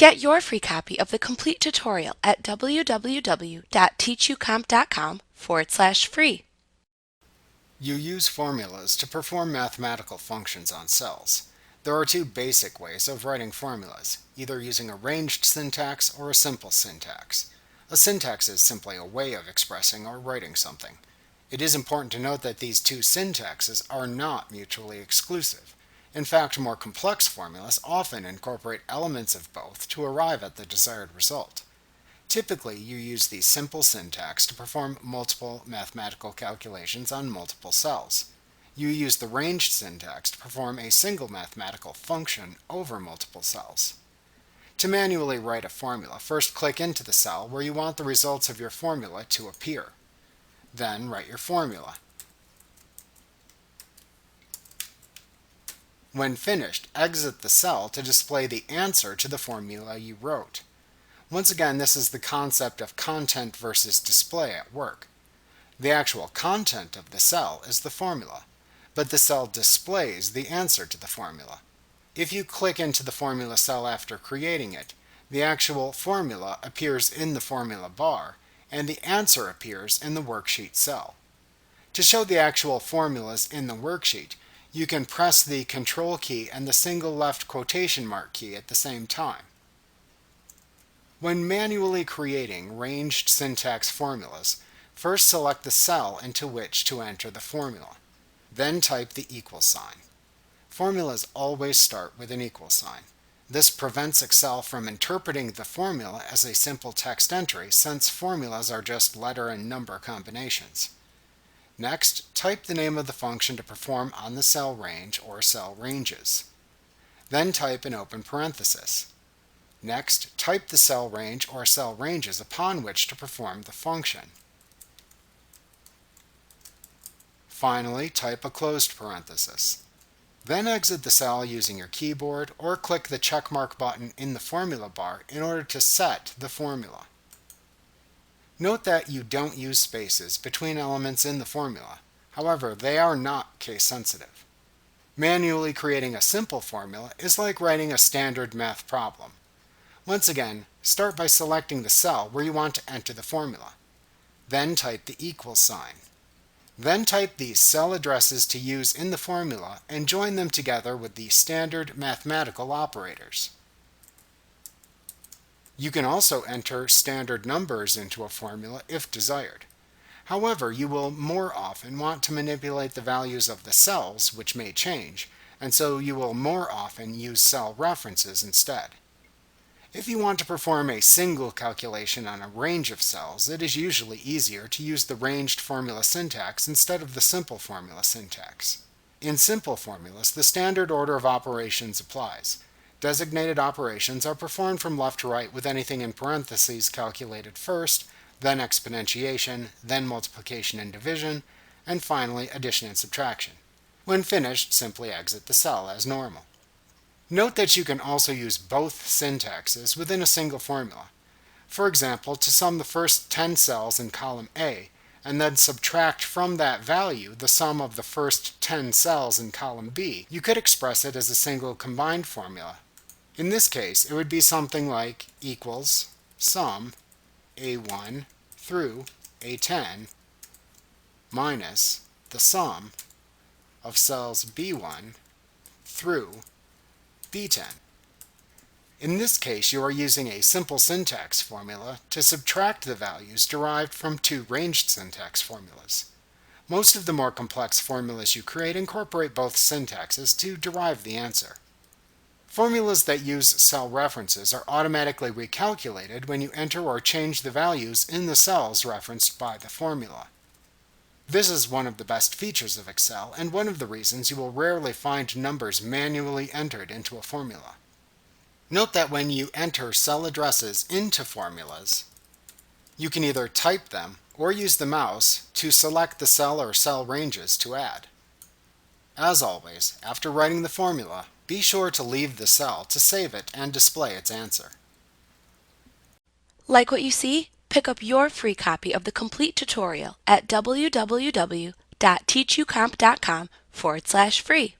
Get your free copy of the complete tutorial at www.teachucomp.com/free. You use formulas to perform mathematical functions on cells. There are two basic ways of writing formulas, either using a ranged syntax or a simple syntax. A syntax is simply a way of expressing or writing something. It is important to note that these two syntaxes are not mutually exclusive. In fact, more complex formulas often incorporate elements of both to arrive at the desired result. Typically, you use the simple syntax to perform multiple mathematical calculations on multiple cells. You use the ranged syntax to perform a single mathematical function over multiple cells. To manually write a formula, first click into the cell where you want the results of your formula to appear. Then write your formula. When finished, exit the cell to display the answer to the formula you wrote. Once again, this is the concept of content versus display at work. The actual content of the cell is the formula, but the cell displays the answer to the formula. If you click into the formula cell after creating it, the actual formula appears in the formula bar, and the answer appears in the worksheet cell. To show the actual formulas in the worksheet, you can press the Control key and the single left quotation mark key at the same time. When manually creating ranged syntax formulas, first select the cell into which to enter the formula. Then type the equal sign. Formulas always start with an equal sign. This prevents Excel from interpreting the formula as a simple text entry, since formulas are just letter and number combinations. Next, type the name of the function to perform on the cell range or cell ranges. Then type an open parenthesis. Next, type the cell range or cell ranges upon which to perform the function. Finally, type a closed parenthesis. Then exit the cell using your keyboard or click the checkmark button in the formula bar in order to set the formula. Note that you don't use spaces between elements in the formula. However, they are not case sensitive. Manually creating a simple formula is like writing a standard math problem. Once again, start by selecting the cell where you want to enter the formula. Then type the equal sign. Then type the cell addresses to use in the formula and join them together with the standard mathematical operators. You can also enter standard numbers into a formula if desired. However, you will more often want to manipulate the values of the cells, which may change, and so you will more often use cell references instead. If you want to perform a single calculation on a range of cells, it is usually easier to use the ranged formula syntax instead of the simple formula syntax. In simple formulas, the standard order of operations applies. Designated operations are performed from left to right with anything in parentheses calculated first, then exponentiation, then multiplication and division, and finally addition and subtraction. When finished, simply exit the cell as normal. Note that you can also use both syntaxes within a single formula. For example, to sum the first 10 cells in column A, and then subtract from that value the sum of the first 10 cells in column B, you could express it as a single combined formula. In this case, it would be something like equals sum A1 through A10 minus the sum of cells B1 through B10. In this case, you are using a simple syntax formula to subtract the values derived from two ranged syntax formulas. Most of the more complex formulas you create incorporate both syntaxes to derive the answer. Formulas that use cell references are automatically recalculated when you enter or change the values in the cells referenced by the formula. This is one of the best features of Excel, and one of the reasons you will rarely find numbers manually entered into a formula. Note that when you enter cell addresses into formulas, you can either type them or use the mouse to select the cell or cell ranges to add. As always, after writing the formula, be sure to leave the cell to save it and display its answer. Like what you see? Pick up your free copy of the complete tutorial at www.teachucomp.com/free.